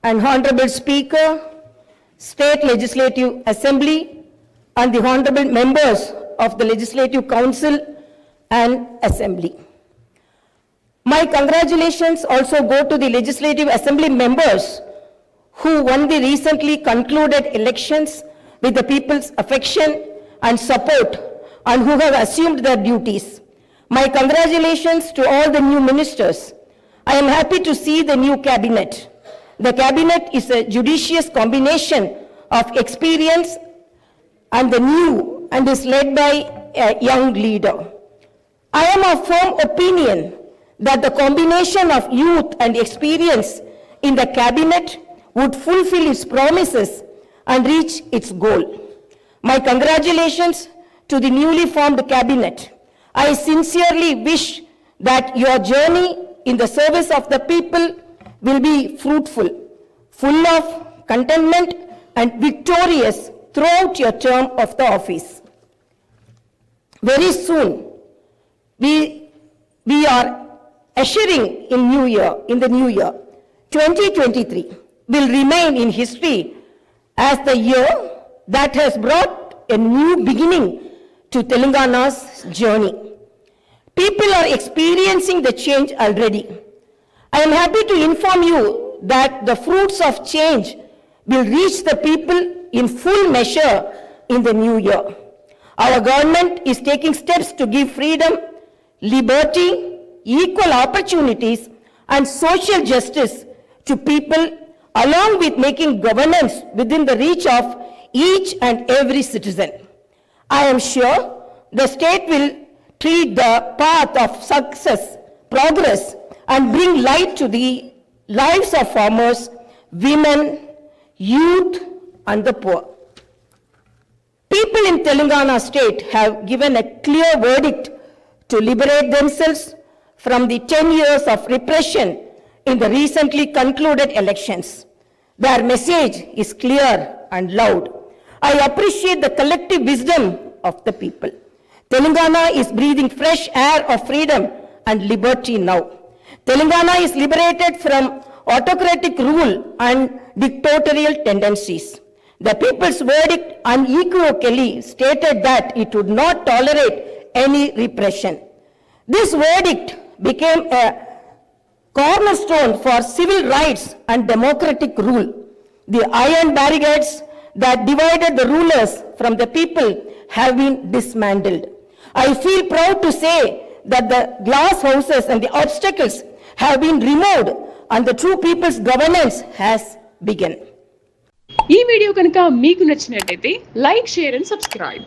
and Honorable Speaker, State Legislative Assembly, and the Honorable Members of the Legislative Council and Assembly. My congratulations also go to the Legislative Assembly members who won the recently concluded elections with the people's affection and support and who have assumed their duties. My congratulations to all the new ministers. I am happy to see the new cabinet. The cabinet is a judicious combination of experience and the new and is led by a young leader. I am of firm opinion that the combination of youth and experience in the cabinet would fulfill its promises and reach its goal. My congratulations to the newly formed cabinet. I sincerely wish that your journey in the service of the people will be fruitful, full of contentment and victorious throughout your term of the office. Very soon, we are ushering in the new year. 2023 will remain in history as the year that has brought a new beginning to Telangana's journey. People are experiencing the change already. I am happy to inform you that the fruits of change will reach the people in full measure in the new year. Our government is taking steps to give freedom, liberty, equal opportunities, and social justice to people, along with making governance within the reach of each and every citizen. I am sure the state will tread the path of success, progress, and bring light to the lives of farmers, women, youth, and the poor. People in Telangana state have given a clear verdict to liberate themselves from the 10 years of repression in the recently concluded elections. Their message is clear and loud. I appreciate the collective wisdom of the people. Telangana is breathing fresh air of freedom and liberty now. Telangana is liberated from autocratic rule and dictatorial tendencies. The people's verdict unequivocally stated that it would not tolerate any repression. This verdict became a cornerstone for civil rights and democratic rule. The iron barricades that divided the rulers from the people have been dismantled. I feel proud to say that the glass houses and the obstacles have been removed and the true people's governance has begun. ఈ video కనుక మీకు నచ్చినట్లయితే like, share and subscribe.